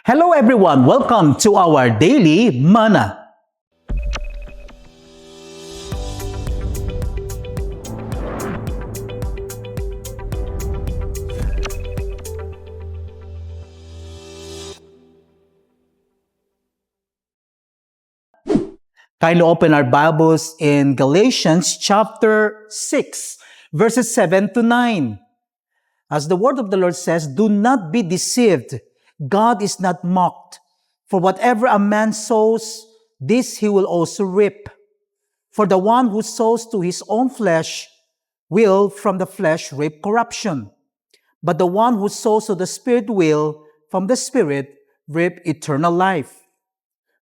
Hello everyone, welcome to our daily manna. Kindly open our Bibles in Galatians chapter 6, verses 7 to 9. As the word of the Lord says, do not be deceived. God is not mocked. For whatever a man sows, this he will also reap. For the one who sows to his own flesh will from the flesh reap corruption. But the one who sows to the Spirit will from the Spirit reap eternal life.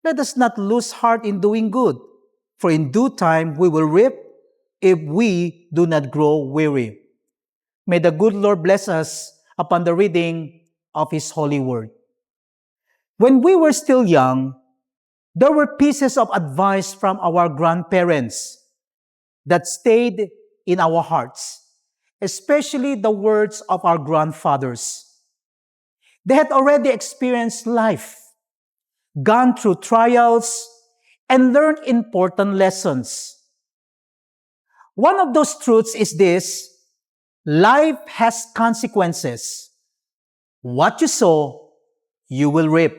Let us not lose heart in doing good, for in due time we will reap if we do not grow weary. May the good Lord bless us upon the reading of His holy word. When we were still young, there were pieces of advice from our grandparents that stayed in our hearts, especially the words of our grandfathers. They had already experienced life, gone through trials, and learned important lessons. One of those truths is this: life has consequences. What you sow, you will reap.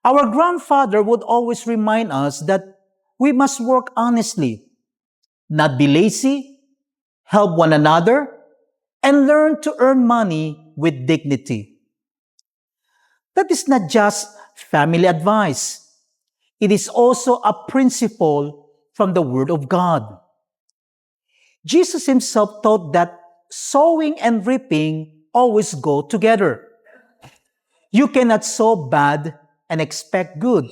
Our grandfather would always remind us that we must work honestly, not be lazy, help one another, and learn to earn money with dignity. That is not just family advice. It is also a principle from the Word of God. Jesus himself taught that sowing and reaping always go together. You cannot sow bad and expect good.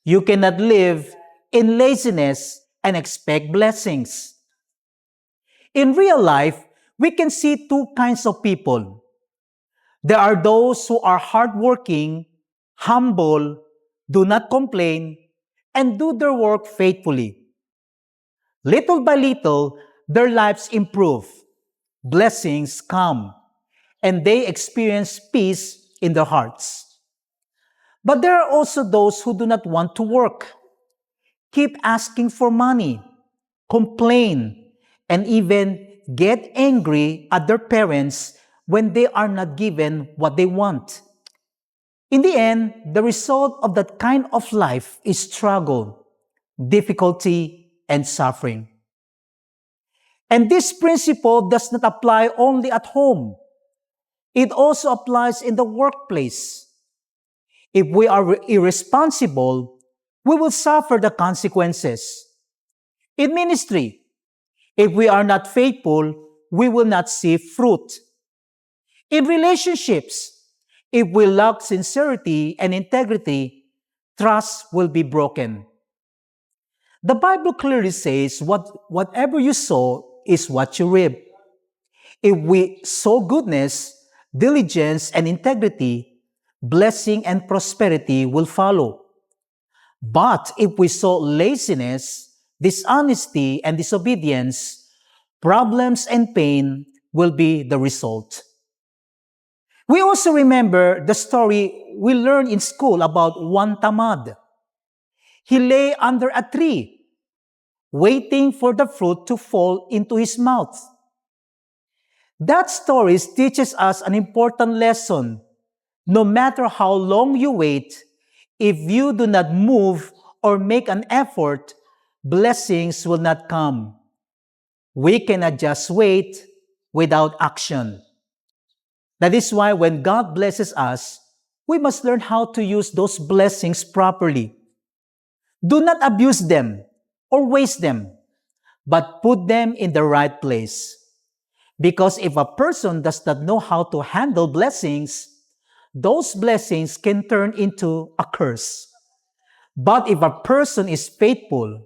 You cannot live in laziness and expect blessings. In real life, we can see two kinds of people. There are those who are hardworking, humble, do not complain, and do their work faithfully. Little by little, their lives improve, blessings come, and they experience peace in their hearts. But there are also those who do not want to work, keep asking for money, complain, and even get angry at their parents when they are not given what they want. In the end, the result of that kind of life is struggle, difficulty, and suffering. And this principle does not apply only at home. It also applies in the workplace. If we are irresponsible, we will suffer the consequences. In ministry, if we are not faithful, we will not see fruit. In relationships, if we lack sincerity and integrity, trust will be broken. The Bible clearly says whatever you sow is what you reap. If we sow goodness, diligence, and integrity, blessing and prosperity will follow. But if we sow laziness, dishonesty, and disobedience, problems and pain will be the result. We also remember the story we learned in school about one tamad. He lay under a tree, waiting for the fruit to fall into his mouth. That story teaches us an important lesson. No matter how long you wait, if you do not move or make an effort, blessings will not come. We cannot just wait without action. That is why when God blesses us, we must learn how to use those blessings properly. Do not abuse them or waste them, but put them in the right place. Because if a person does not know how to handle blessings, those blessings can turn into a curse. But if a person is faithful,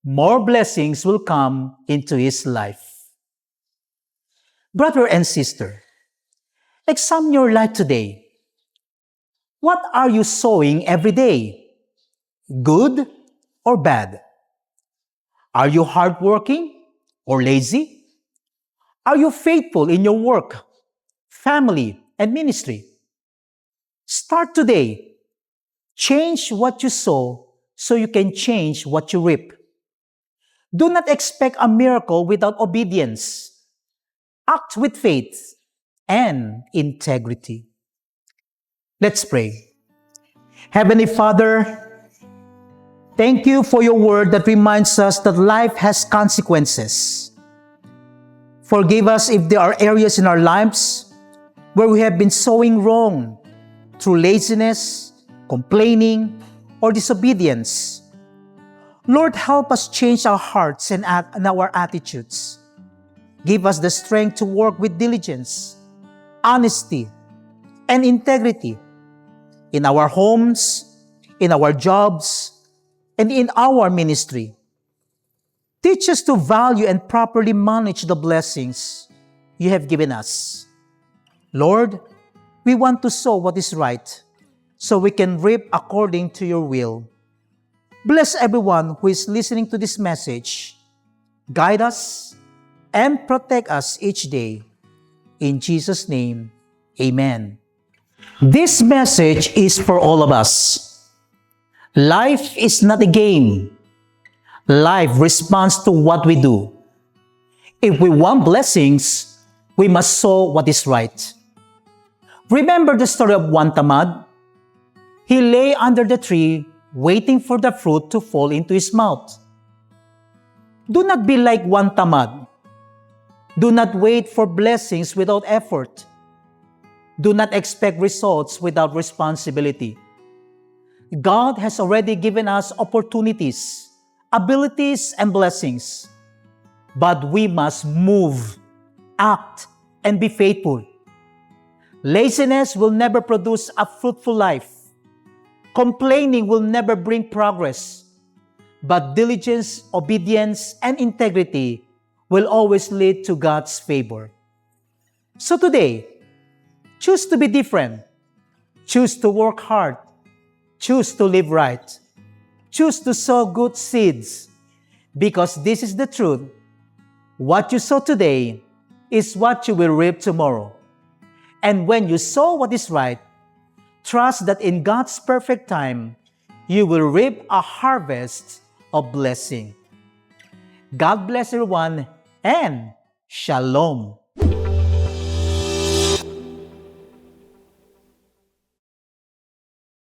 more blessings will come into his life. Brother and sister, examine your life today. What are you sowing every day? Good or bad? Are you hardworking or lazy? Are you faithful in your work, family, and ministry? Start today. Change what you sow so you can change what you reap. Do not expect a miracle without obedience. Act with faith and integrity. Let's pray. Heavenly Father, thank you for your word that reminds us that life has consequences. Forgive us if there are areas in our lives where we have been sowing wrong through laziness, complaining, or disobedience. Lord, help us change our hearts and our attitudes. Give us the strength to work with diligence, honesty, and integrity in our homes, in our jobs, and in our ministry. Teach us to value and properly manage the blessings you have given us. Lord, we want to sow what is right so we can reap according to your will. Bless everyone who is listening to this message. Guide us and protect us each day. In Jesus' name, amen. This message is for all of us. Life is not a game. Life responds to what we do. If we want blessings, we must sow what is right. Remember the story of one tamad? He lay under the tree waiting for the fruit to fall into his mouth. Do not be like one tamad. Do not wait for blessings without effort. Do not expect results without responsibility. God has already given us opportunities, abilities, and blessings. But we must move, act, and be faithful. Laziness will never produce a fruitful life. Complaining will never bring progress. But diligence, obedience, and integrity will always lead to God's favor. So today, choose to be different. Choose to work hard. Choose to live right. Choose to sow good seeds. Because this is the truth. What you sow today is what you will reap tomorrow. And when you sow what is right, trust that in God's perfect time, you will reap a harvest of blessing. God bless everyone and Shalom.